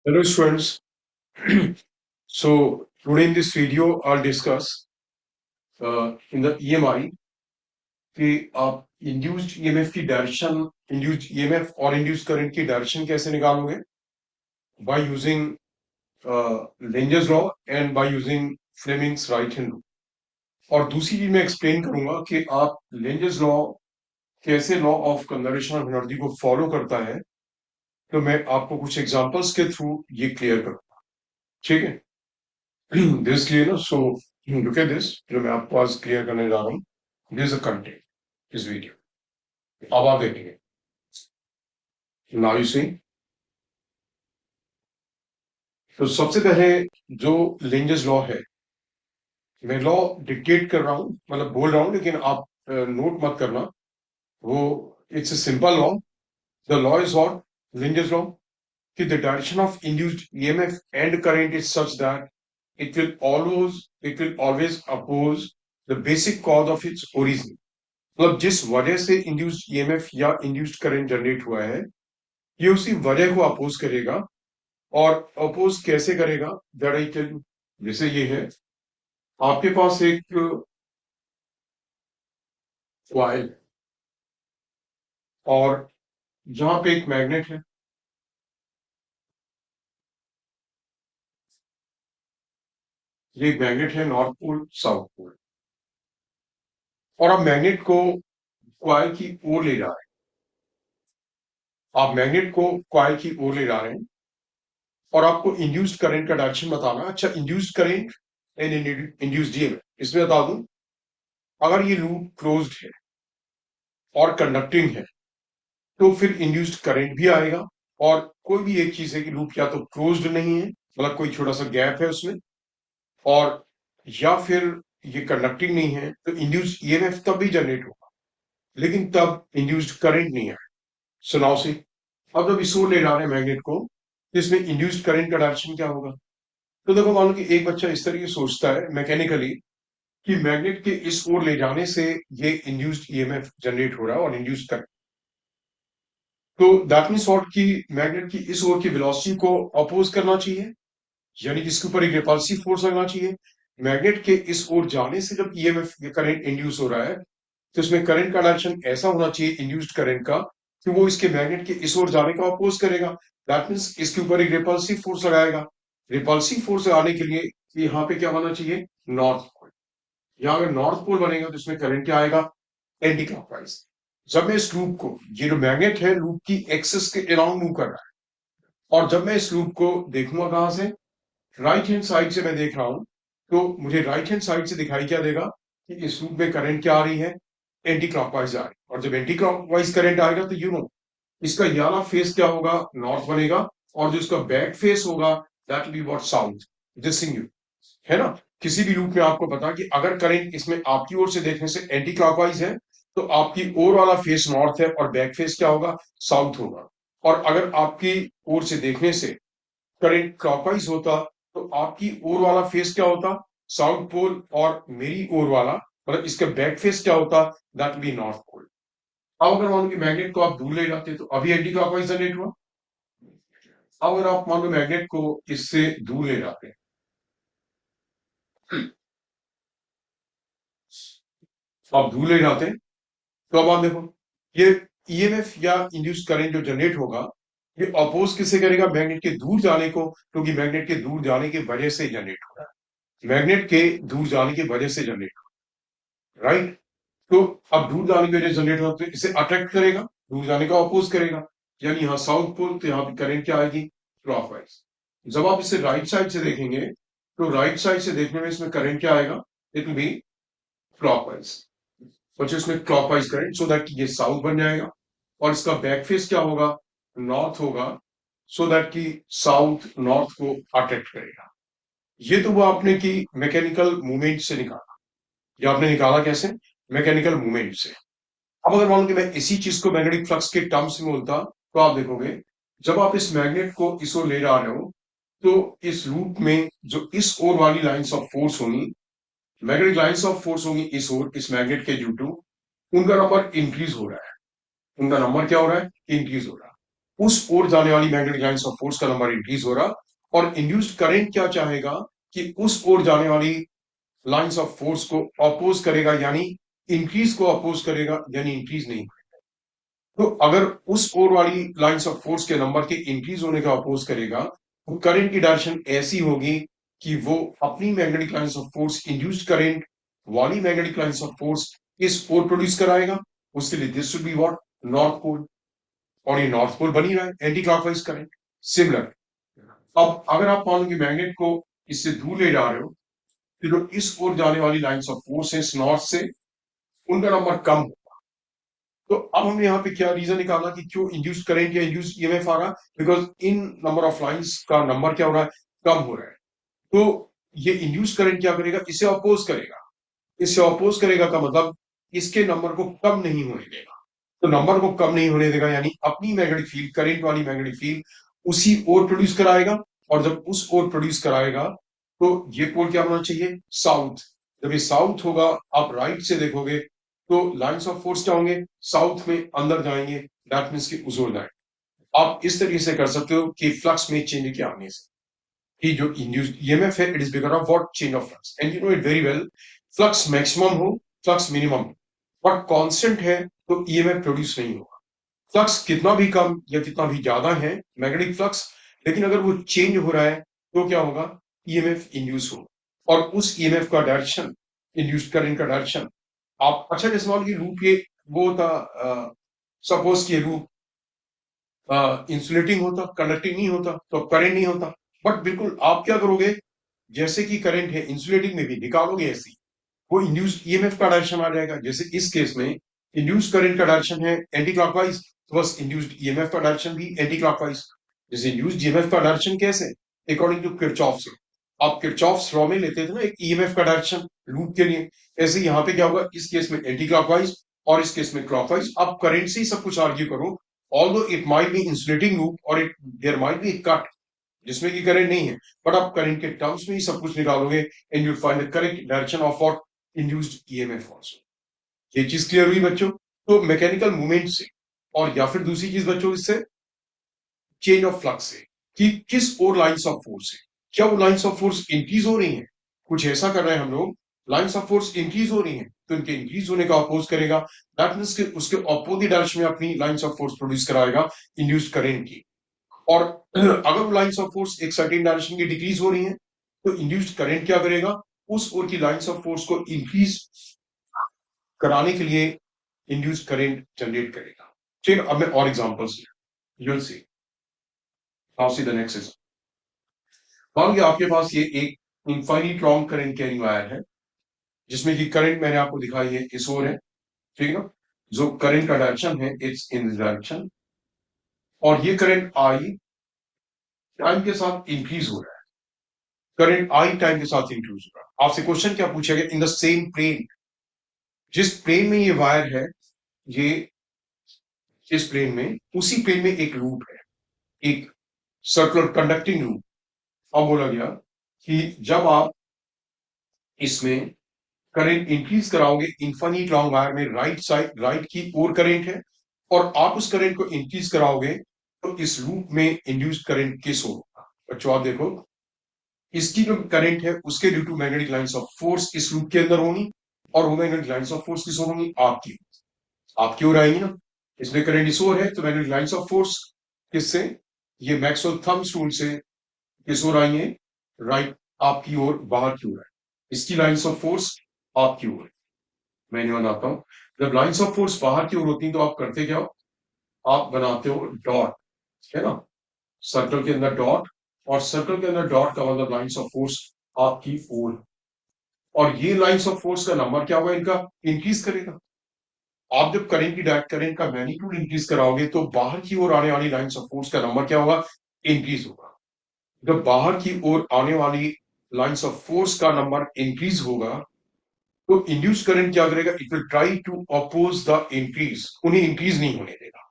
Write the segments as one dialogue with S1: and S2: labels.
S1: Hello students. So today in this video I'll discuss in the EMI कि आप induced EMF की direction induced EMF और induced current की direction कैसे निकालोगे by using Lenz's law and by using Fleming's right hand rule. और दूसरी चीज मैं एक्सप्लेन करूंगा कि आप लेंजर्स लॉ कैसे law of conservation of energy को फॉलो करता है। तो मैं आपको कुछ एग्जांपल्स के थ्रू ये क्लियर करूंगा। ठीक है, दिस क्लियर ना? सो लुक एट दिस, जो मैं आपको आज क्लियर करने जा रहा हूँ। दिस इज द कंटेंट इस वीडियो। अब आप देखेंगे, नाउ यू सी। तो सबसे पहले जो लेंजर्स लॉ है, मैं लॉ डिक्टेट कर रहा हूं, मतलब बोल रहा हूं, लेकिन आप नोट मत करना। वो it's a simple law. The law is what? Lenz's law कि the direction of induced EMF and current is such that it will always oppose the basic cause of its origin। मतलब जिस वजह से induced EMF या induced current generate हुआ है, ये उसी वजह को अपोज करेगा। और अपोज कैसे करेगा? That I tell you. जैसे ये है, आपके पास एक कॉइल और जहां पे एक मैग्नेट है। ये एक मैग्नेट है, नॉर्थ पोल साउथ पोल। और आप मैग्नेट को कॉइल की ओर ले जा रहे हैं। आप मैग्नेट को कॉइल की ओर ले जा रहे हैं और आपको इंड्यूस्ड करंट का डायरेक्शन बताना है। अच्छा, induced current and induced EMF, इसमें बता दूं, अगर ये लूप क्लोज्ड है और कंडक्टिंग है तो फिर इंड्यूस्ड करंट भी आएगा। और कोई भी एक चीज है कि लूप या तो क्लोज्ड नहीं है, मतलब कोई छोटा सा गैप है उसमें, और या फिर ये कंडक्टिंग नहीं है, तो इंड्यूस्ड ईएमएफ तब भी जनरेट होगा, लेकिन तब इंड्यूस्ड करंट नहीं आएगा। सुनाओ से, अब जब इस ओर ले जा रहे हैं मैग्नेट को, तो इसमें इंड्यूस्ड करंट का डायरेक्शन क्या होगा? तो देखो, मान लो कि एक बच्चा इस तरीके सोचता है मैकेनिकली कि मैग्नेट के इस ओर ले जाने से ये इंड्यूस्ड ईएमएफ जनरेट हो रहा है और इंड्यूस्ड करंट। तो दैट मीन्स व्हाट कि मैग्नेट की इस ओर की वेलोसिटी को अपोज करना चाहिए, यानी कि इसके ऊपर एक रिपल्सिव फोर्स लगना चाहिए। मैग्नेट के इस ओर जाने से जब ईएमएफ करंट इंड्यूस हो रहा है, तो इसमें करंट का डायरेक्शन ऐसा होना चाहिए इंड्यूस्ड करंट का कि वो इसके मैग्नेट के इस ओर जाने का अपोज करेगा। दैट मीन्स इसके ऊपर एक रिपल्सिव फोर्स लगाएगा। रिपल्सिव फोर्स लगाने के लिए यहाँ पे क्या बनना चाहिए? North pole. यहाँ अगर नॉर्थ पोल बनेगा तो इसमें करंट क्या आएगा? Anti clockwise. जब मैं इस लूप को, ये जो मैग्नेट है लूप की एक्सिस के अराउंड मूव कर रहा है, और जब मैं इस लूप को देखूंगा कहां से? राइट हैंड साइड से मैं देख रहा हूं, तो मुझे राइट हैंड साइड से दिखाई क्या देगा कि इस लूप में करंट क्या आ रही है? एंटी क्लॉकवाइज आ रही है। और जब एंटी क्लॉकवाइज करंट आएगा तो इसका ये वाला फेस क्या होगा? नॉर्थ बनेगा। और जो इसका बैक फेस होगा, that will be what? South. This thing you है ना? किसी भी लूप में आपको पता कि अगर करंट इसमें आपकी ओर से देखने से एंटी क्लॉकवाइज है, तो आपकी ओर वाला फेस नॉर्थ है और बैक फेस क्या होगा? साउथ होगा। और अगर आपकी ओर से देखने से करंट क्लॉकवाइज होता, तो आपकी ओर वाला फेस क्या होता? South pole. और मेरी ओर वाला, मतलब इसका बैक फेस क्या होता? That be north pole. अब अगर मान लो कि मैग्नेट को आप दूर ले जाते तो अभी एंटी क्लॉकवाइज जनरेट हुआ। अब अगर आप मान लो मैग्नेट को इससे दूर ले जाते हैं, आप दूर ले जाते हैं, तो अब आप देखो, ये ईएमएफ या इंड्यूस्ड करंट जो जनरेट होगा, ये अपोज किससे करेगा? मैग्नेट के दूर जाने को, क्योंकि मैग्नेट के दूर जाने की वजह से जनरेट हो रहा है। मैग्नेट के दूर जाने की वजह से जनरेट हो, राइट? तो अब दूर जाने की वजह से जनरेट हो तो इसे अट्रैक्ट करेगा, दूर जाने का अपोज करेगा। यानी यहाँ साउथ पोल, तो यहाँ पे करंट क्या आएगी? क्लॉकवाइज। जब आप इसे राइट साइड से देखेंगे, तो राइट साइड से देखने में इसमें करंट क्या आएगा? It will B clockwise. सोचिए इसमें क्लॉकवाइज करंट, सो दैट ये साउथ बन जाएगा। और इसका बैक फेस क्या होगा? नॉर्थ होगा। सो दैट कि साउथ नॉर्थ को अट्रैक्ट करेगा। ये तो वो आपने की मैकेनिकल मूवमेंट से निकाला। ये आपने निकाला कैसे? मैकेनिकल मूवमेंट से। अब अगर मान लो कि मैं इसी चीज को मैग्नेटिक फ्लक्स के टर्म्स में बोलता, तो आप देखोगे, जब आप इस मैग्नेट को इस ओर ले जा रहे हो, तो इस लूप में जो इस ओर वाली लाइंस ऑफ फोर्स होंगी, मैग्नेटिक लाइंस ऑफ फोर्स होंगी इस ओर, इस मैग्नेट के ड्यू टू, उनका नंबर इंक्रीज हो रहा है। उनका नंबर क्या हो रहा है? इंक्रीज हो रहा है। उस ओर जाने वाली मैग्नेटिक लाइंस ऑफ फोर्स का नंबर इंक्रीज हो रहा, और इंड्यूस्ड करंट क्या चाहेगा कि उस ओर जाने वाली लाइंस ऑफ फोर्स को अपोज करेगा, यानी इंक्रीज को अपोज करेगा, यानी इंक्रीज नहीं। तो अगर उस ओर वाली लाइंस ऑफ फोर्स के नंबर के इंक्रीज होने का अपोज करेगा, तो करंट की डायरेक्शन ऐसी होगी कि वो अपनी magnetic lines of force induced current वाली मैग्नेटिक लाइंस ऑफ फोर्स इस ओर प्रोड्यूस कराएगा। उसके लिए this should be what, north pole, और ये नॉर्थ पोल बनी रहा है, एंटी क्लॉकवाइज करंट। सिमिलर, अब अगर आप मान लो कि मैग्नेट को इससे दूर ले जा रहे हो, तो जो इस ओर जाने वाली लाइंस ऑफ फोर्स है नॉर्थ से, उनका नंबर कम हो। तो अब हमने यहाँ पे क्या रीजन निकाला कि क्यों इंड्यूस करंट या इंड्यूस ईएमएफ आ रहा, because in number of lines का नंबर क्या हो रहा है, कम हो रहा है। तो ये इंड्यूस करंट क्या करेगा, इसे अपोज करेगा। इसे अपोज करेगा का मतलब इसके नंबर को कम नहीं होने देगा। तो नंबर को कम नहीं होने देगा, यानी अपनी मैग्नेटिक फील्ड, करंट वाली मैग्नेटिक फील्ड उसी ओर प्रोड्यूस कराएगा। और जब उस ओर प्रोड्यूस कराएगा, तो ये पोल क्या होना चाहिए, साउथ। जब ये साउथ होगा, आप राइट से देखोगे तो लाइंस ऑफ फोर्स क्या होंगे, साउथ में अंदर जाएंगे, दैट मीन्स की उस ओर जाए। आप इस तरीके से कर सकते हो कि फ्लक्स में चेंज के आने से कि जो इंड्यूस्ड ईएमएफ है, it is because of what, change of flux. And you know it very well, flux maximum हो, फ्लक्स मिनिमम हो, बट कांस्टेंट है तो ईएमएफ प्रोड्यूस नहीं होगा। फ्लक्स कितना भी कम या कितना भी ज्यादा है मैग्नेटिक फ्लक्स, लेकिन अगर वो चेंज हो रहा है तो क्या होगा, ईएमएफ इंड्यूस हो। और उस ईएमएफ का डायरेक्शन, इंड्यूस्ड करंट का डायरेक्शन, आप अच्छा जैसे मान लीजिए लूप, ये वो था, सपोज कि लूप इंसुलेटिंग होता, कंडक्टिंग नहीं होता, तो करंट नहीं होता। बट बिल्कुल आप क्या करोगे, जैसे कि करंट है इंसुलेटिंग में भी निकालोगे ऐसी, वो इंड्यूस्ड ईएमएफ का डायरेक्शन आ जाएगा। जैसे इस केस में इंड्यूस्ड करंट का डायरेक्शन है एंटी क्लॉकवाइज, तो बस इंड्यूस्ड ईएमएफ का डायरेक्शन भी एंटी क्लॉकवाइज। जैसे इंड्यूस्ड ईएमएफ का डायरेक्शन कैसे, अकॉर्डिंग टू किरचॉफ से, आप किरचॉफ लॉ में लेते थे ना एक ईएमएफ का डायरेक्शन लूप के लिए, ऐसे यहाँ पे क्या होगा, इस केस में एंटी क्लॉकवाइज और इस केस में क्लॉकवाइज। आप करंट से ही सब कुछ आर्ग्यू करो, although it might be insulating loop और it there might be cut जिसमें कि करंट नहीं है, बट आप करंट के टर्म्स में ही सब कुछ निकालोगे and you find the correct direction of what, induced EMF also. ये चीज क्लियर हुई बच्चों। तो मैकेनिकल मूवमेंट से, और या फिर दूसरी चीज बच्चों इससे, चेंज ऑफ फ्लक्स से, कि किस और लाइंस ऑफ फोर्स है, क्या वो लाइंस ऑफ फोर्स इंक्रीज हो रही हैं, कुछ ऐसा कर रहे हैं हम लोग, लाइंस ऑफ फोर्स इंक्रीज हो रही हैं, तो इनके इंक्रीज होने का अपोज करेगा, दैट मीन्स उसके अपोजिट डायरेक्शन में अपनी लाइंस ऑफ फोर्स प्रोड्यूस कराएगा इंड्यूस्ड करंट की। और अगर लाइंस ऑफ फोर्स एक सर्टेन डायरेक्शन की डिक्रीज हो रही है, तो इंड्यूस्ड करंट क्या करेगा, उस ओर की लाइंस ऑफ फोर्स को इंक्रीज कराने के लिए इंड्यूस्ड करंट जनरेट करेगा। ठीक है, अब मैं और examples you will see, now see the next example. मान लीजिए आपके पास ये एक infinite long current carrying wire है, जिसमें कि करंट मैंने आपको दिखाई है इस ओर है, ठीक है ना, जो करंट का डायरेक्शन है इट्स इन दिस डायरेक्शन, और ये करंट आई टाइम के साथ इंक्रीज हो रहा है, करंट आई टाइम के साथ इंक्रीज हो रहा है। आपसे क्वेश्चन क्या पूछा गया, इन द सेम प्लेन, जिस प्लेन में ये वायर है, ये इस प्लेन में, उसी प्लेन में एक लूप है, एक सर्कुलर कंडक्टिंग लूप। अब बोला गया कि जब आप इसमें करंट इंक्रीज कराओगे, इनफाइनिट लॉन्ग वायर में राइट साइड, राइट की ओर करंट है, और आप उस करंट को इंक्रीज कराओगे, तो इस लूप में इंड्यूस्ड करंट किस होगा। बच्चों आप देखो, इसकी जो करंट है उसके due to magnetic lines of force इस लूप के अंदर होंगी, और वो मैग्नेटिक लाइंस ऑफ फोर्स किस ओर होंगी, आपकी, आपकी ओर आएंगी ना। इसमें करंट इस ओर है, तो मैग्नेटिक लाइंस ऑफ फोर्स किससे, ये मैक्सवेल थंब्स रूल से किस ओर आएंगे, राइट, आपकी ओर, बाहर की ओर है। इसकी लाइंस ऑफ फोर्स आपकी ओर, मैं बनाता हूं। जब लाइंस ऑफ फोर्स बाहर की ओर होती है तो आप करते क्या हो, आप बनाते हो डॉट, है ना, सर्कल के अंदर डॉट, और सर्कल के अंदर डॉट का मतलब लाइंस ऑफ फोर्स आपकी ओर, और ये लाइंस ऑफ फोर्स का नंबर क्या होगा, इनका इंक्रीज करेगा। आप जब करंट की डायरेक्ट करंट का मैग्नीट्यूड इंक्रीज कराओगे, तो बाहर की ओर आने वाली लाइंस ऑफ फोर्स का नंबर क्या होगा, इंक्रीज होगा। जब बाहर की ओर आने वाली लाइंस ऑफ फोर्स का नंबर इंक्रीज होगा, तो इंड्यूस करंट क्या करेगा, it will try to oppose the increase, उन्हें इंक्रीज नहीं होने देगा,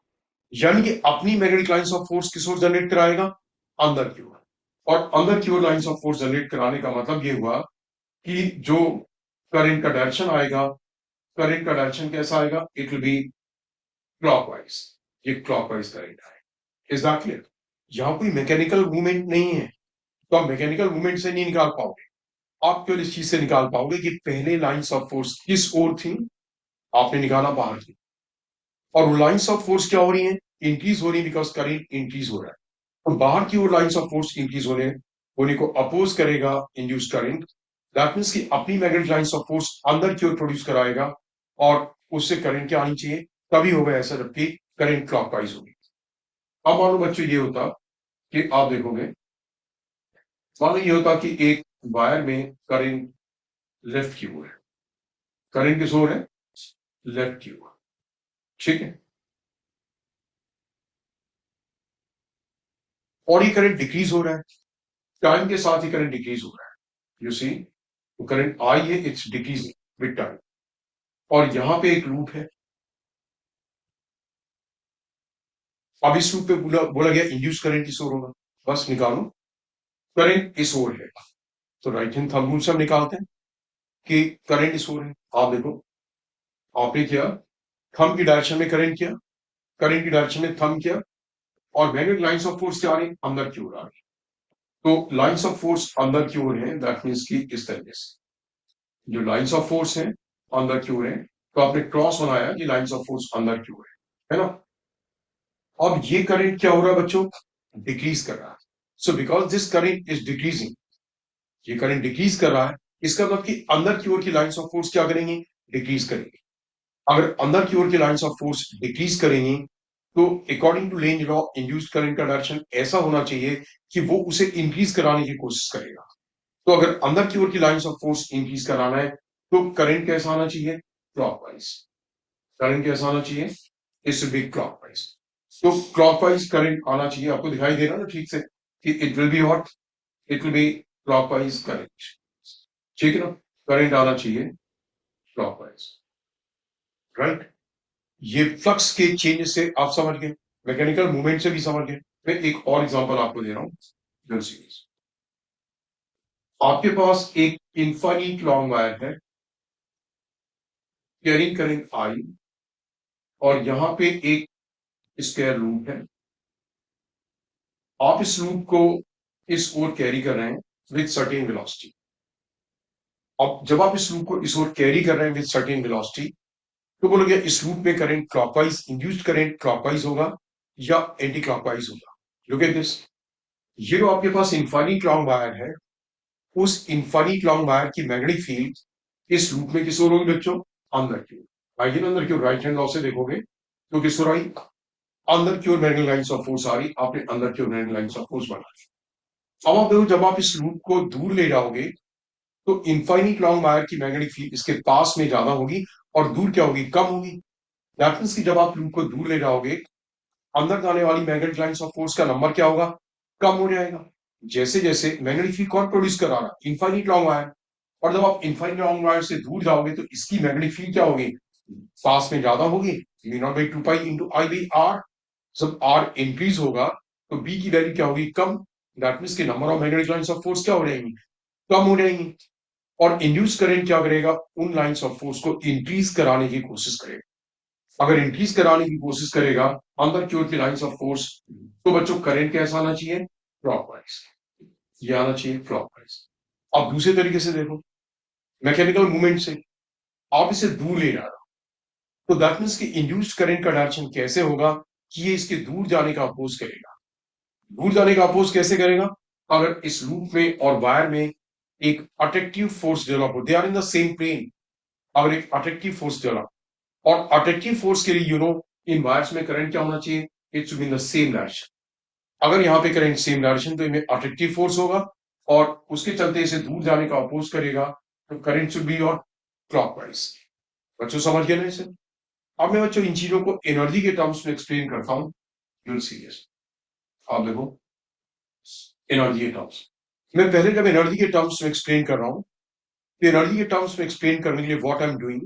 S1: यानी कि अपनी मैग्नेटिक लाइंस ऑफ फोर्स किस ओर जनरेट कराएगा, अंदर की ओर। और अंदर की ओर लाइंस ऑफ फोर्स जनरेट कराने का मतलब ये हुआ कि जो करंट का डायरेक्शन आएगा, करंट का डायरेक्शन कैसा आएगा, इट विल बी क्लॉकवाइज, ये क्लॉकवाइज करंट आएगा। Is that clear? यहां कोई मैकेनिकल मूवमेंट नहीं है, तो आप मैकेनिकल मूवमेंट से नहीं निकाल पाओगे। आप केवल इस चीज से निकाल पाओगे कि पहले लाइंस ऑफ फोर्स किस ओर थी, आपने निकाला बाहर की, और वो लाइंस ऑफ फोर्स क्या हो रही है, इंक्रीज हो रही है, बिकॉज करंट इंक्रीज हो रहा है। तो बाहर की ओर लाइंस ऑफ फोर्स इंक्रीज होने को अपोज करेगा इंड्यूस करंट। दैट मीन्स कि अपनी मैग्नेटिक लाइंस ऑफ फोर्स अंदर की ओर प्रोड्यूस कराएगा, और उससे करंट क्या आनी चाहिए, तभी होगा ऐसा जबकि करंट क्लॉकवाइज होगी। अब मान लो बच्चों ये होता कि आप देखोगे, मान लो ये होता कि एक वायर में करंट लेफ्ट की ओर है, करंट किस ओर है, लेफ्ट की ओर, ठीक है, और ये करंट डिक्रीज हो रहा है, टाइम के साथ ही करंट डिक्रीज हो रहा है। यू सी, करंट आई है, इट्स डिक्रीजिंग विद टाइम, और यहां पे एक लूप है। अब इस लूप पे बोला बोला गया इंड्यूस करंट इस ओर होगा, बस निकालो, करंट इस ओर है, तो राइट हैंड थंब रूल से हम निकालते हैं कि करंट इस ओर है। आप देखो, आपने किया, थंब की डायरेक्शन में करंट किया, करंट की डायरेक्शन में थंब किया, और मैग्नेटिक लाइंस ऑफ फोर्स क्या आ रही, अंदर की ओर आ रही। तो लाइंस ऑफ फोर्स अंदर की ओर है, दैट मीन्स की इस तरीके से जो लाइंस ऑफ फोर्स है अंदर की ओर है, तो आपने क्रॉस बनाया कि लाइंस ऑफ फोर्स अंदर की ओर है ना। अब ये करंट क्या हो रहा है बच्चों, डिक्रीज कर रहा है। So because this current is decreasing, ये करंट डिक्रीज कर रहा है, इसका मतलब कि अंदर की ओर की लाइंस ऑफ फोर्स क्या करेंगे, डिक्रीज करेंगे। अगर अंदर की ओर की लाइंस ऑफ फोर्स डिक्रीज करेंगी, तो according to Lenz law induced current का डायरेक्शन ऐसा होना चाहिए कि वो उसे इंक्रीज कराने की कोशिश करेगा। तो अगर अंदर की ओर की लाइंस ऑफ फोर्स इंक्रीज कराना है, तो करंट कैसा आना चाहिए, क्लॉकवाइज। करंट कैसा आना चाहिए, इट शुड बी क्लॉकवाइज। तो क्लॉकवाइज करंट आना चाहिए, आपको दिखाई दे रहा ना ठीक से कि it will be what, it will B clockwise current, ठीक है ना, करंट आना चाहिए क्लॉकवाइज, राइट। ये फ्लक्स के चेंज से आप समझ गए, मैकेनिकल मूवमेंट से भी समझ गए। मैं एक और एग्जांपल आपको दे रहा हूं, सीरीज। आपके पास एक इनफाइनिट लॉन्ग वायर है, कैरिंग करंट आई, और यहां पे एक स्क्वायर लूप है। आप इस लूप को इस ओर कैरी कर रहे हैं विद सर्टेन वेलोसिटी। अब जब आप इस लूप को इस ओर कैरी कर रहे हैं विद सर्टेन वेलोसिटी, तो बोलोगे इस लूप में current clockwise, induced current clockwise होगा या एंटी क्लॉकवाइज होगा। लुक एट दिस, ये जो आपके पास इनफाइनिट लॉन्ग वायर है, उस इनफाइनिट लॉन्ग वायर की मैग्नेटिक फील्ड इस लूप में किस ओर होगी बच्चों, अंदर की ओर आएगी ना, अंदर की ओर। राइट हैंड लॉ से देखोगे तो किस ओर आई, अंदर की ओर मैग्नेटिक लाइंस ऑफ फोर्स आ रही, आपने अंदर की ओर मैग्नेटिक लाइंस ऑफ फोर्स बना। अब आप देखो, जब आप इस लूप को दूर ले जाओगे, तो इनफाइनिट लॉन्ग वायर की मैग्नेटिक फील्ड इसके पास में ज्यादा होगी, और दूर क्या होगी, कम होगी। दैट मीन्स कि जब आप लूप को दूर ले जाओगे, अंदर जाने वाली मैग्नेटिक लाइंस ऑफ फोर्स का नंबर क्या होगा, कम हो जाएगा। जैसे जैसे मैग्नेटिक फील्ड कौन प्रोड्यूस करा रहा है, इनफाइनिट लॉन्ग वायर, और जब आप इनफाइनिट लॉन्ग वायर से दूर जाओगे, तो इसकी मैग्नेटिक फील्ड क्या होगी, पास में ज्यादा होगी, v naught by 2 pi into I by r. जब आर इंक्रीज होगा, तो बी की वैल्यू क्या होगी, कम। दैट मीन्स के number of magnetic lines of force क्या हो जाएंगी, कम हो जाएंगी। और इंड्यूस करंट क्या करेगा, उन लाइंस ऑफ फोर्स को इंक्रीज कराने की कोशिश करेगा। अगर इंक्रीज कराने की कोशिश करेगा अंदर की ओर की लाइंस ऑफ फोर्स, तो बच्चों करंट कैसा आना चाहिए, क्लॉकवाइज, ये आना चाहिए क्लॉकवाइज। अब दूसरे तरीके से देखो, मैकेनिकल मूवमेंट से आप इसे दूर ले जा रहे हो, तो दैट मीन्स कि इंड्यूस्ड करंट का डायरेक्शन कैसे होगा, कि ये इसके दूर जाने का अपोज करेगा। दूर जाने का अपोज कैसे करेगा, अगर इस लूप में और वायर में एक अट्रैक्टिव फोर्स डेवलप हो, they are in the same plane, अगर एक अट्रैक्टिव फोर्स डेवलप, और अट्रैक्टिव फोर्स के लिए इन वायर्स में करंट क्या होना चाहिए, it should be in the same direction. अगर यहाँ पे करंट सेम डायरेक्शन, तो इनमें अट्रैक्टिव फोर्स होगा, और उसके चलते इसे दूर जाने का अपोज करेगा, तो करंट शुड बी और क्लॉकवाइज। बच्चों समझ गए ना इसे। अब मैं बच्चों इन चीजों को एनर्जी के टर्म्स में एक्सप्लेन करता हूं, यू विल सी दिस। आप देखो, एनर्जी के टर्म्स, मैं पहले जब एनर्जी के टर्म्स में एक्सप्लेन कर रहा हूं, तो एनर्जी के टर्म्स में एक्सप्लेन करने के लिए व्हाट आई एम डूइंग,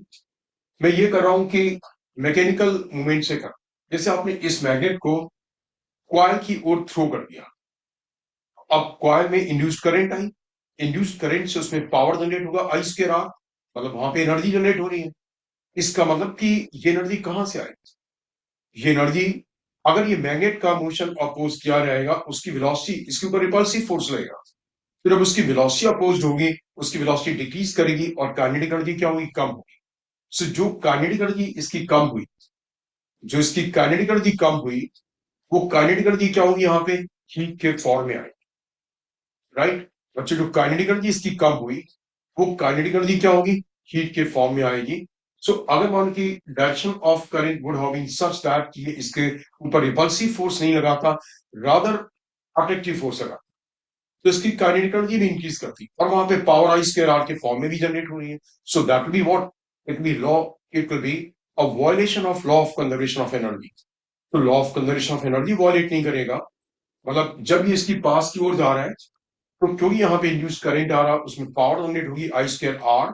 S1: मैं ये कर रहा हूं कि मैकेनिकल मूवमेंट से कर, जैसे आपने इस मैग्नेट को क्वाइल की ओर थ्रो कर दिया, अब क्वाइल में induced current I, induced current से उसमें पावर जनरेट होगा आई स्क्वायर आर, मतलब वहां पे एनर्जी जनरेट हो रही है। इसका मतलब कि ये एनर्जी कहां से आई, ये एनर्जी अगर ये मैग्नेट का मोशन अपोज किया रहेगा, उसकी वेलोसिटी, इसके ऊपर रिपल्सिव फोर्स लगेगा, फिर अब उसकी वेलोसिटी अपोज होगी, उसकी वेलोसिटी डिक्रीज करेगी और काइनेटिक एनर्जी क्या होगी, कम होगी। सो जो काइनेटिक एनर्जी इसकी कम हुई, जो इसकी काइनेटिक एनर्जी कम हुई, वो काइनेटिक एनर्जी क्या होगी, यहाँ पे हीट के फॉर्म में आएगी, राइट बच्चे। जो काइनेटिक एनर्जी इसकी कम हुई, वो काइनेटिक एनर्जी क्या होगी, हीट के फॉर्म में आएगी। सो अगर मान की direction of current would have been such that ये इसके ऊपर रिपल्सिव फोर्स नहीं लगाता, रादर अट्रैक्टिव फोर्स लगा, तो इसकी काइनेटिक एनर्जी भी इंक्रीज करती और वहां पे पावर आई स्क्वायर आर के फॉर्म में भी जनरेट हो रही है। So that will be what, it will law, it will be a violation of law of conservation of energy. तो law of conservation of energy violate नहीं करेगा, मतलब जब ये इसकी पास की ओर जा रहा है, तो क्योंकि यहाँ पे इंड्यूस करंट आ रहा है, उसमें पावर जनरेट होगी आई स्क्वायर आर,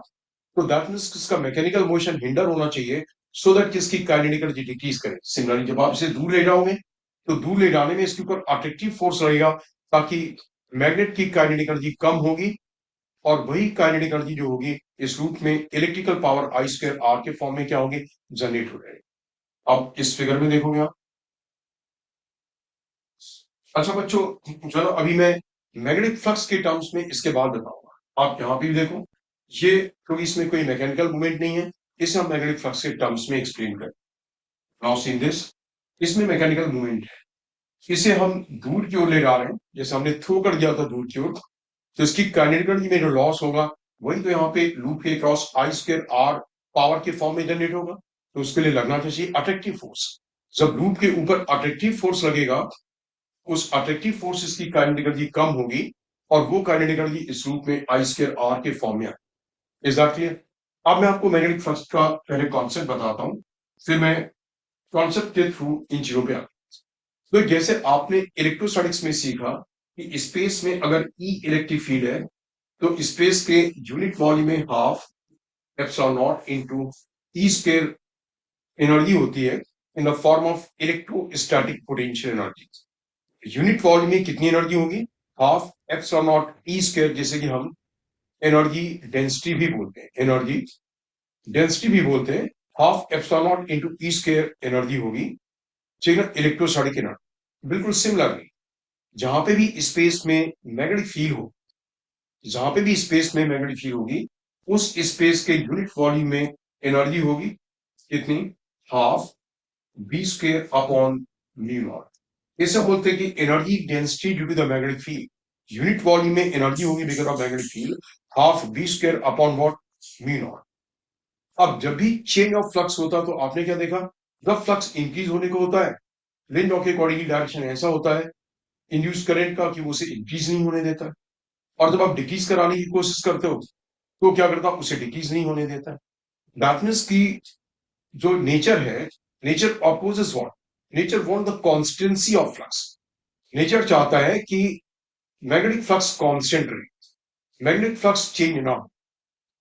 S1: तो दैट मीन्स इसका मैकेनिकल मोशन हिंडर होना चाहिए, सो दैट किसकी काइनेटिक एनर्जी डिक्रीज करे। सिमिलरली जब आप इसे दूर ले जाओगे, तो दूर ले जाने में इसके ऊपर अट्रैक्टिव फोर्स रहेगा, ताकि मैग्नेट की काइनेटिक एनर्जी कम होगी और वही काइनेटिक एनर्जी जो होगी इस रूट में electrical power I square R के फॉर्म में क्या होगी, जनरेट हो जाएगी। अब इस फिगर में देखोगे आप। अच्छा बच्चों, चलो अभी मैं मैग्नेटिक फ्लक्स के टर्म्स में इसके बाद बताऊंगा। आप यहाँ पे भी देखो, ये क्योंकि इसमें कोई मैकेनिकल मूवमेंट नहीं है, इसे हम मैग्नेटिक फ्लक्स के टर्म्स में एक्सप्लेन करें। नाउ सी दिस, इसमें मैकेनिकल मूवमेंट है, इसे हम दूर की ओर ले जा रहे हैं, जैसे हमने थ्रो कर दिया था दूर की ओर, तो इसकी काइनेटिक एनर्जी में जो लॉस होगा, वही तो यहाँ पे लूप के cross I square R power के फॉर्म में जनरेट होगा। तो उसके लिए लगना चाहिए अट्रैक्टिव फोर्स। जब लूप के ऊपर अट्रैक्टिव फोर्स लगेगा, उस अट्रैक्टिव फोर्स की काइनेटिक एनर्जी कम होगी और वो काइनेटिक एनर्जी इस रूप में आई स्क्वायर आर के फॉर्म में आएगी। Is that clear? अब मैं आपको मैग्नेटिक फ्लक्स का पहले कॉन्सेप्ट बताता हूं, फिर मैं कॉन्सेप्ट के थ्रू इन चीजों पे आता हूं। तो जैसे आपने इलेक्ट्रोस्टैटिक्स में सीखा कि स्पेस में अगर ई इलेक्ट्रिक फील्ड है, तो स्पेस के यूनिट वॉल्यूम में half epsilon not into E square energy होती है in the form of electrostatic potential energy. Unit volume में कितनी एनर्जी होगी, half epsilon not E square, जैसे कि हम एनर्जी डेंसिटी भी बोलते हैं, एनर्जी डेंसिटी भी बोलते हैं, half epsilon not into E square energy होगी, ठीक है, इलेक्ट्रोस्टैटिक एनर्जी। बिल्कुल सिमिलरली जहां पे भी स्पेस में मैग्नेटिक फील्ड हो, जहां पे भी स्पेस में मैग्नेटिक फील्ड होगी, उस स्पेस के यूनिट वॉल्यूम में एनर्जी होगी कितनी, half B square upon mu naught. इसे बोलते हैं कि energy density due to the magnetic field, unit volume में एनर्जी होगी because of magnetic field, half B square upon what, mu naught. अब जब भी चेंज ऑफ फ्लक्स होता है, तो आपने क्या देखा, जब फ्लक्स इंक्रीज होने को होता है, लिंड लॉ के अकॉर्डिंगली डायरेक्शन ऐसा होता है इंड्यूस करंट का कि वो उसे इंक्रीज नहीं होने देता है, और जब आप डिक्रीज कराने की कोशिश करते हो, तो क्या करता है, उसे डिक्रीज नहीं होने देता है। दैट मीन्स की जो नेचर है, nature opposes what, nature want the constancy of flux. Nature चाहता है कि मैग्नेटिक फ्लक्स कांस्टेंट रहे, मैग्नेटिक फ्लक्स चेंज ना हो।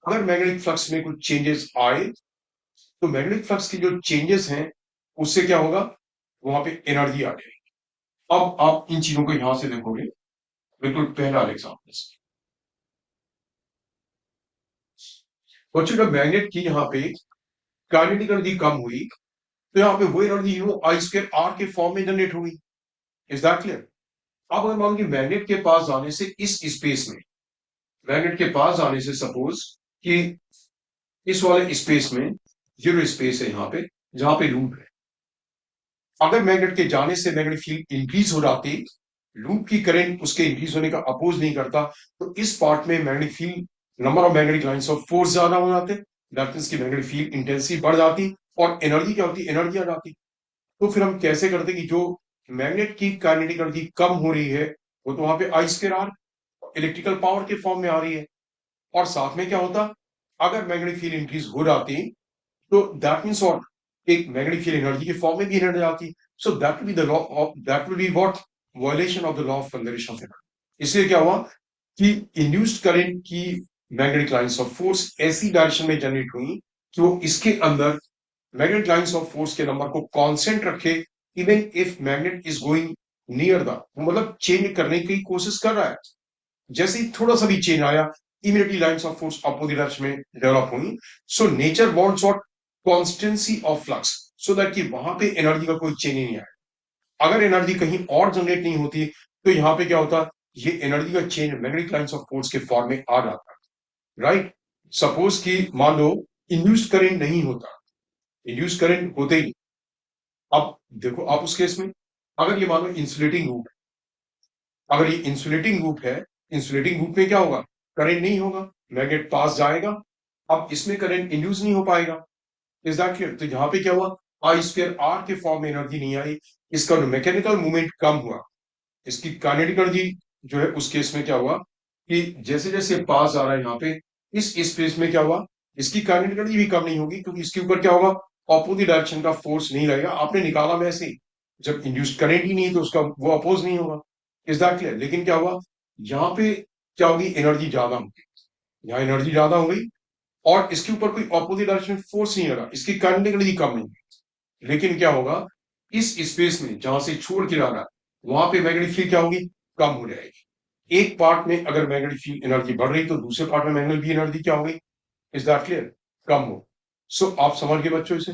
S1: अगर मैग्नेटिक फ्लक्स में कुछ चेंजेस आए, तो मैग्नेटिक फ्लक्स की जो चेंजेस हैं, उससे क्या होगा, वहां पे एनर्जी आ जाएगी। अब आप इन चीजों को यहां से देखोगे, बिल्कुल पहला एग्जाम्पल, बच्चों जब मैग्नेट की यहाँ पे काइनेटिक एनर्जी कम हुई, तो यहाँ पे वो energy U I square R के फॉर्म में जनरेट होगी। Is that clear? अब अगर मान लीजिए मैग्नेट के पास जाने से इस स्पेस में, मैग्नेट के पास जाने से सपोज कि इस वाले स्पेस में, जीरो स्पेस है यहाँ पे जहां पे लूप है, अगर मैग्नेट के जाने से मैग्नेटिक फील्ड इंक्रीज हो जाती, लूप की करंट उसके इंक्रीज होने का अपोज नहीं करता, तो इस पार्ट में magnetic field, number of magnetic lines of force ज्यादा हो जाते, दैट मींस की मैग्नेटिक फील्ड इंटेंसिटी बढ़ जाती और एनर्जी क्या होती, एनर्जी आ जाती। तो फिर हम कैसे करते कि जो मैग्नेट की काइनेटिक एनर्जी कम हो रही है, वो तो वहां पे आई स्क्वायर आर इलेक्ट्रिकल पावर के फॉर्म में आ रही है, और साथ में क्या होता, अगर मैग्नेटिक फील्ड इंक्रीज हो जाती, तो दैट मीन्स व्हाट, एक मैग्नेटिक फील्ड एनर्जी के फॉर्म में भी एनर्जी आती। सो that will be the law of, that will be what, violation of the law of conservation of energy. इसलिए क्या हुआ कि इंड्यूस्ड करंट की मैग्नेटिक लाइंस ऑफ फोर्स ऐसी डायरेक्शन में जनरेट हुई कि वो इसके अंदर मैग्नेटिक लाइंस ऑफ फोर्स के नंबर को कांस्टेंट रखे, even if magnet is going near the, मतलब चेंज करने की कोशिश कर रहा है, जैसे ही थोड़ा सा भी चेंज आया, immediately lines of force opposite direction में डेवलप हुई। So nature wants what, constancy of flux, so that कि वहां पे एनर्जी का कोई चेंज नहीं आए। अगर एनर्जी कहीं और जनरेट नहीं होती तो यहाँ पे क्या होता, ये एनर्जी का change magnetic lines of force के फॉर्म में आ जाता, राइट। सपोज कि मान लो इंड्यूस्ड करंट नहीं होता, इंड्यूस्ड करंट होते ही, अब देखो आप उस केस में अगर ये मान लो इंसुलेटिंग लूप, अगर ये इंसुलेटिंग लूप है, इंसुलेटिंग लूप में क्या होगा, करंट नहीं होगा, मैग्नेट पास जाएगा, अब इसमें करंट इंड्यूस नहीं हो पाएगा। Is that clear? तो यहाँ पे क्या हुआ, आई स्क्वायर आर के फॉर्म में एनर्जी नहीं आई, इसका मैकेनिकल मूवमेंट कम हुआ, इसकी काइनेटिक एनर्जी जो है उस केस में क्या हुआ कि जैसे जैसे पास आ रहा है यहाँ पे इस स्पेस में क्या हुआ, इसकी काइनेटिक एनर्जी भी कम नहीं होगी, क्योंकि इसके ऊपर क्या होगा, ऑपोजिट डायरेक्शन का फोर्स नहीं लगेगा, आपने निकाला वैसे ही, जब इंड्यूस्ड करंट ही नहीं है तो उसका वो अपोज नहीं होगा। Is that clear? लेकिन क्या हुआ, यहाँ पे क्या होगी, एनर्जी ज्यादा होगी, यहाँ एनर्जी ज्यादा हो गई और इसके ऊपर कोई ऑपोजिट डायरेक्शन फोर्स नहीं लगा, इसकी काइनेटिक एनर्जी कम नहीं है। लेकिन क्या होगा, इस स्पेस में जहां से छोड़ के जाना वहां पे मैग्नेटिक फील्ड क्या होगी, कम हो जाएगी। एक पार्ट में अगर मैग्नेटिक फील्ड एनर्जी बढ़ रही तो दूसरे पार्ट में मैग्नेटिक फील्ड एनर्जी क्या हो गई, इज दैट क्लियर, कम हो। सो आप समझ गए बच्चों इसे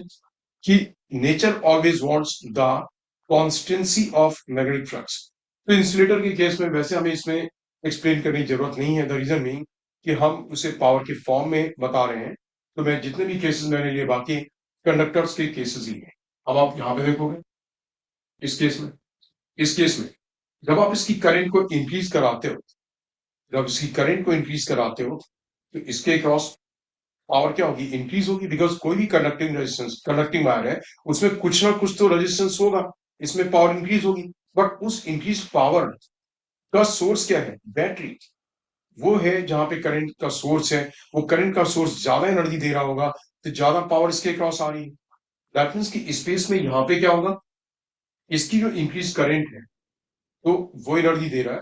S1: कि nature always wants the constituency of magnetic flux. तो इंसुलेटर के केस में वैसे हमें इसमें एक्सप्लेन करने की जरूरत नहीं है, द रीजन मीन कि हम उसे पावर के फॉर्म में बता रहे हैं। तो मैं जितने भी केसेस मैंने लिए बाकी कंडक्टर्स के केसेस ही हैं। अब आप यहां पे देखोगे इस केस में, इस केस में जब आप इसकी करंट को इंक्रीज कराते हो, जब इसकी करंट को इंक्रीज कराते हो तो इसके क्रॉस पावर क्या होगी, इंक्रीज होगी, बिकॉज कोई भी कंडक्टिंग रेजिस्टेंस, कंडक्टिंग वायर है, उसमें कुछ ना कुछ तो रेजिस्टेंस होगा, इसमें पावर इंक्रीज होगी। बट उस इंक्रीज पावर का सोर्स क्या है, बैटरी, वो है जहां पे करंट का सोर्स है, वो करंट का सोर्स ज्यादा एनर्जी दे रहा होगा तो ज्यादा पावर इसके क्रॉस आ रही है। दैट मीन्स कि स्पेस में यहाँ पे क्या होगा, इसकी जो इंक्रीज करंट है तो वो एनर्जी दे रहा है,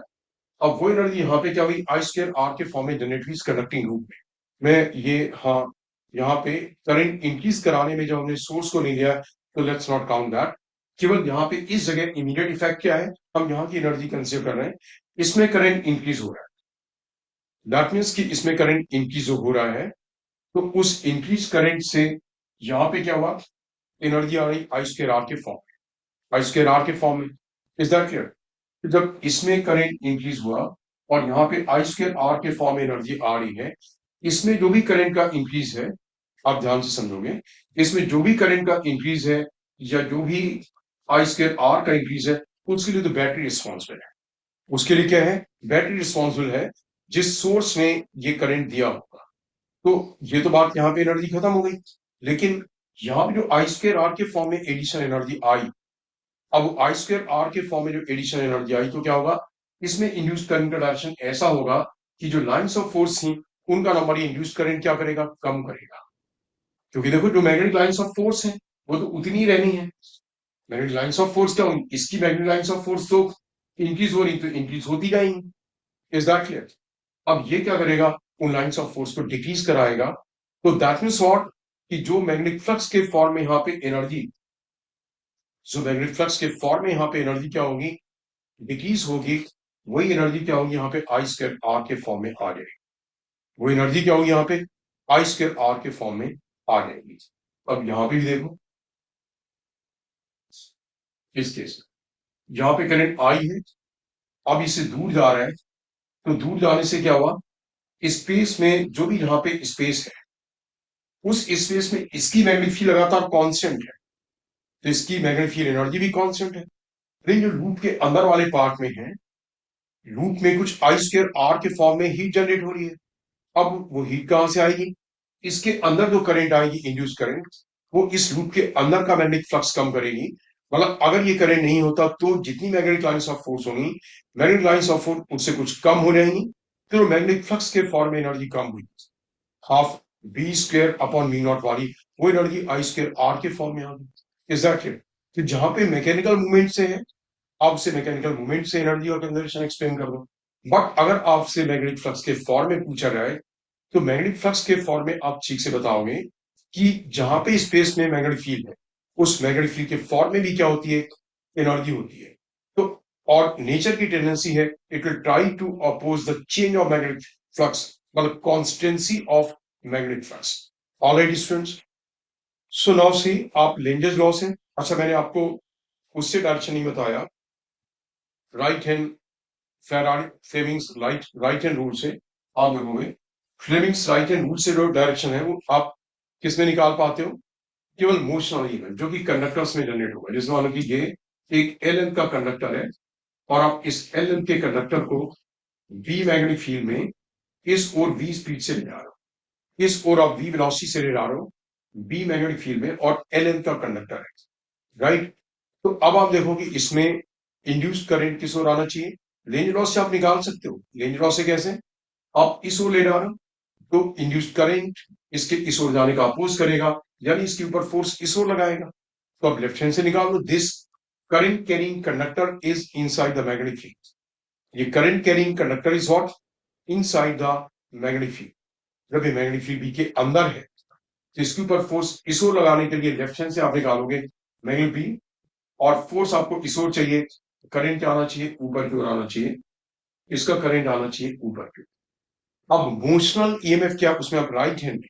S1: अब वो एनर्जी यहाँ पे क्या हुई, आई स्क्वायर आर के फॉर्म में जनरेट हुई इस कंडक्टिंग लूप में। मैं ये हाँ, यहाँ पे करंट इंक्रीज कराने में जब हमने सोर्स को नहीं लिया तो लेट्स नॉट काउंट दैट। केवल यहाँ पे इस जगह इमीडिएट इफेक्ट क्या है, हम यहाँ की एनर्जी कंसिडर कर रहे हैं, इसमें करंट इंक्रीज हो रहा है, दैट मीन्स कि इसमें करंट इंक्रीज हो रहा है, तो उस इंक्रीज करंट से यहाँ पे क्या हुआ, एनर्जी आ रही आई स्क्वायर आर के फॉर्म में, आई स्क्वायर आर के फॉर्म में। Is that clear? तो जब इसमें करंट इंक्रीज हुआ और यहाँ पे आई स्क्वायर आर के फॉर्म में एनर्जी आ रही है, इसमें जो भी करंट का इंक्रीज है, आप ध्यान से समझोगे, इसमें जो भी करंट का इंक्रीज है या जो भी आई स्क्वायर आर का इंक्रीज है, उसके लिए तो बैटरी रिस्पॉन्सिबल है, उसके लिए क्या है, बैटरी रिस्पॉन्सिबल है, जिस सोर्स ने ये करंट दिया होगा। तो ये तो बात यहाँ पे एनर्जी खत्म हो गई, लेकिन यहाँ पे जो आई स्क्वायर आर के फॉर्म में एडिशनल एनर्जी आई, अब आई स्क्वायर आर के फॉर्म में जो एडिशनल एनर्जी आई तो क्या होगा, इसमें इंड्यूस करंट का डायरेक्शन ऐसा होगा कि जो लाइंस ऑफ फोर्स थी उनका नंबर ये इंड्यूस करंट क्या करेगा, कम करेगा। क्योंकि देखो जो मैग्नेटिक लाइंस ऑफ फोर्स है वो तो उतनी ही रहनी है, मैग्नेटिक लाइंस ऑफ फोर्स क्या होगी, इसकी मैग्नेटिक लाइंस ऑफ फोर्स तो इंक्रीज हो रही तो इंक्रीज होती जाएंगी। Is that clear? अब ये क्या करेगा, उन लाइंस ऑफ फोर्स को डिक्रीज कराएगा, तो दैट मीन्स व्हाट, कि जो मैग्नेटिक फ्लक्स के फॉर्म में यहाँ पे एनर्जी, जो मैग्नेटिक फ्लक्स के फॉर्म में यहाँ पे एनर्जी क्या होगी, डिक्रीज होगी, वही एनर्जी क्या होगी यहाँ पे आई स्क्वायर आर के फॉर्म में आ जाएगी, वो एनर्जी क्या होगी यहाँ पे आई स्क्वायर आर के फॉर्म में आ जाएगी। अब यहाँ पे भी देखो इस केस में यहाँ पे करंट आई है, अब इससे दूर जा रहा है, तो दूर जाने से क्या हुआ, स्पेस में जो भी यहाँ पे स्पेस है उस स्पेस में इसकी मैग्नेटिक फील्ड लगातार कांस्टेंट है, तो इसकी मैग्नेटिक फील्ड एनर्जी भी कांस्टेंट है। लेकिन जो लूप के अंदर वाले पार्ट में है, लूप में कुछ आई स्क्वायर आर के फॉर्म में हीट जनरेट हो रही है, अब वो हीट कहां से आएगी, इसके अंदर जो करंट आएगी इंड्यूस करंट, वो इस लूप के अंदर का मैग्नेटिक फ्लक्स कम करेगी। मतलब अगर ये करंट नहीं होता तो जितनी मैग्नेटिक लाइंस ऑफ फोर्स होंगी, मैग्नेटिक लाइंस ऑफ फोर्स उससे कुछ कम हो जाएंगी, तो मैग्नेटिक फ्लक्स के फॉर्म में एनर्जी कम हुई, half B square upon mu naught वाली वो एनर्जी आई स्क्वायर आर के फॉर्म में आ गई। Is that clear? तो जहां पे मैकेनिकल मूवमेंट से है, आपसे मैकेनिकल मूवमेंट से एनर्जी और कंजर्वेशन एक्सप्लेन कर दो। बट अगर आपसे मैग्नेटिक फ्लक्स के फॉर्म में पूछा जाए तो मैग्नेटिक फ्लक्स के फॉर्म में आप ठीक से बताओगे कि जहां पे स्पेस में मैग्नेटिक फील्ड है उस मैग्नेटिक फील्ड के फॉर्म में भी क्या होती है, एनर्जी होती है। तो और नेचर की टेंडेंसी है it will try to oppose the change of magnetic flux, मतलब constancy of magnetic flux. Alright students, so now see आप लेंजेस लॉ से, अच्छा मैंने आपको उससे डायरेक्शन नहीं बताया, right hand Fleming's right hand rule से आप देखोगे, फ्लेमिंग्स राइट हैंड रूल से जो डायरेक्शन है वो आप किस में निकाल पाते हो, केवल मोशनल इवेंट जो कि कंडक्टर्स में जनरेट होगा। जैसे मान लो कि ये एक एल एम का कंडक्टर है और आप इस एल एम के कंडक्टर को बी मैग्नेटिक फील्ड में इस ओर v स्पीड से ले जा रहे हो, इस ओर आप v वेलोसिटी से ले जा रहे हो बी मैग्नेटिक फील्ड में, और एल एम का कंडक्टर है, राइट। तो अब आप देखो कि इसमें इंड्यूस्ड करंट किस ओर आना चाहिए, लेंज लॉ से आप निकाल सकते हो। लेंज लॉ से कैसे, आप इस ओर ले जा रहे हो तो इंड्यूस्ड करंट इसके इस ओर जाने का अपोज करेगा, यानी इसके ऊपर फोर्स इस ओर लगाएगा। तो आप लेफ्ट हैंड से निकाल लो, this current carrying conductor is inside the magnetic field, ये current carrying conductor is what, inside the magnetic field. जब ये मैग्नेटिक फील्ड बी के अंदर है तो इसके ऊपर फोर्स इस ओर लगाने के लिए लेफ्ट हैंड से आप निकालोगे मैग्नेटिक फील्ड, और फोर्स आपको इस ओर चाहिए, करंट क्या आना चाहिए, ऊपर की ओर आना चाहिए, इसका करंट आना चाहिए ऊपर की। अब मोशनल ईएमएफ क्या, उसमें आप right hand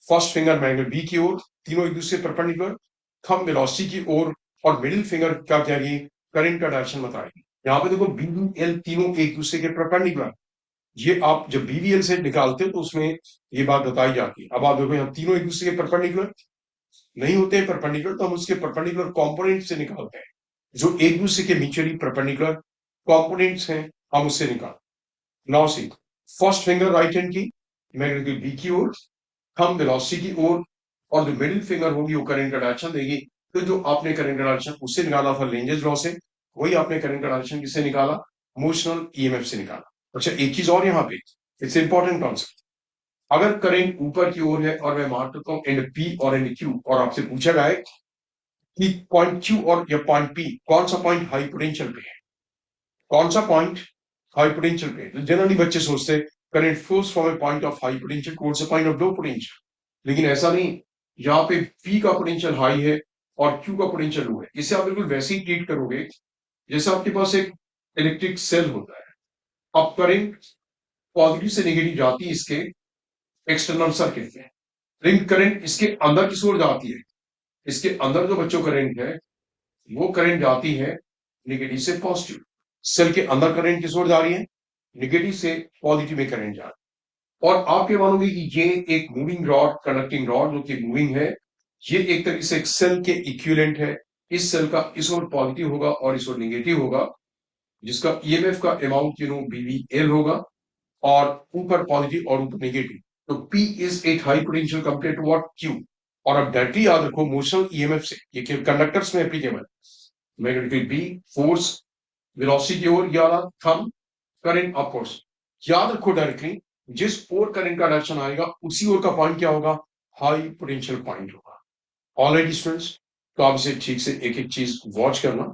S1: first finger magnet B की ओर, तीनों एक दूसरे परपेंडिकुलर, थंब वेलोसिटी की ओर, और मिडिल फिंगर क्या कहेगी, करंट का डायरेक्शन बताएगी। यहां पे देखो बीबीएल तीनों एक दूसरे के परपेंडिकुलर, ये आप जब बीबीएल से निकालते हो तो उसमें ये बात बताई जाती है। अब आप देखो यहाँ तीनों एक दूसरे के परपेंडिकुलर नहीं होते हैं, परपेंडिकुलर तो हम उसके परपेंडिकुलर कंपोनेंट से निकालते हैं, जो एक दूसरे के म्यूचुअली परपेंडिकुलर कंपोनेंट्स हैं हम उससे निकाल। Now see, first finger right hand की मैग्नेटिक बी की ओर, थंब वेलोसिटी की ओर, और जो मिडिल फिंगर होगी वो करंट का डायरेक्शन देगी। तो जो आपने करंट का डायरेक्शन उससे निकाला था लेंजेस लॉ से, वही आपने करंट का डायरेक्शन किससे निकाला, मोशनल ईएमएफ से निकाला। अच्छा एक चीज और यहाँ पे, इट्स इंपॉर्टेंट कॉन्सेप्ट, अगर करंट ऊपर की ओर है और मैं मान लेता हूँ एंड पी और एंड क्यू, और आपसे पूछा गया है कि पॉइंट क्यू और या पॉइंट पी कौन सा पॉइंट हाई पोटेंशियल पे है, कौन सा पॉइंट हाई पोटेंशियल पे, तो जनरली बच्चे सोचते हैं current flows from A point of high potential towards a point of low potential, लेकिन ऐसा नहीं। यहाँ पे पी का पोटेंशियल हाई है और क्यू का पोटेंशियल लो है, इसे आप बिल्कुल वैसे ही ट्रीट करोगे जैसे आपके पास एक इलेक्ट्रिक सेल होता है। अब करंट पॉजिटिव से नेगेटिव जाती है इसके एक्सटर्नल सर्किट में, लेकिन करंट इसके अंदर किस ओर जाती है, इसके अंदर जो बच्चों करंट है वो करंट जाती है नेगेटिव से पॉजिटिव। सेल के अंदर करंट किस ओर जा रही है, नेगेटिव से पॉजिटिव में करंट जा रही है। और आप ये मानोगे कि ये एक मूविंग रॉड, कंडक्टिंग रॉड जो कि मूविंग है, ये एक तरीके से एक सेल के इक्विवेलेंट है। इस सेल का इस ओर पॉजिटिव होगा और इस ओर नेगेटिव होगा, जिसका ईएमएफ का अमाउंट बीवीएल होगा, और ऊपर पॉजिटिव और ऊपर नेगेटिव। तो P is at high potential compare to what Q। और अब डायरेक्टली याद रखो मोशनल ईएमएफ से, ये केवल कंडक्टर्स में applicable, magnetic B force velocity की ओर या थंब करंट अपवर्ड्स, याद रखो डायरेक्टली जिस ओर करंट का डायरेक्शन आएगा उसी ओर का पॉइंट क्या होगा, हाई पोटेंशियल पॉइंट होगा। ऑलराइट स्टूडेंट्स, तो आप इसे ठीक से एक एक चीज वॉच करना।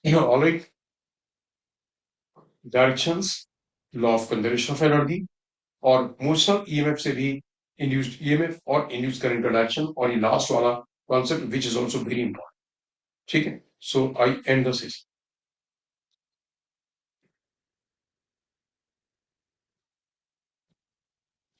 S1: Alright, directions, law of conservation of energy, और मोशनल ईएमएफ से भी इंड्यूस्ड ईएमएफ और इंड्यूस्ड करंट का डायरेक्शन, और ये लास्ट वाला concept which is also very important. ठीक है, सो आई एंड द सेशन।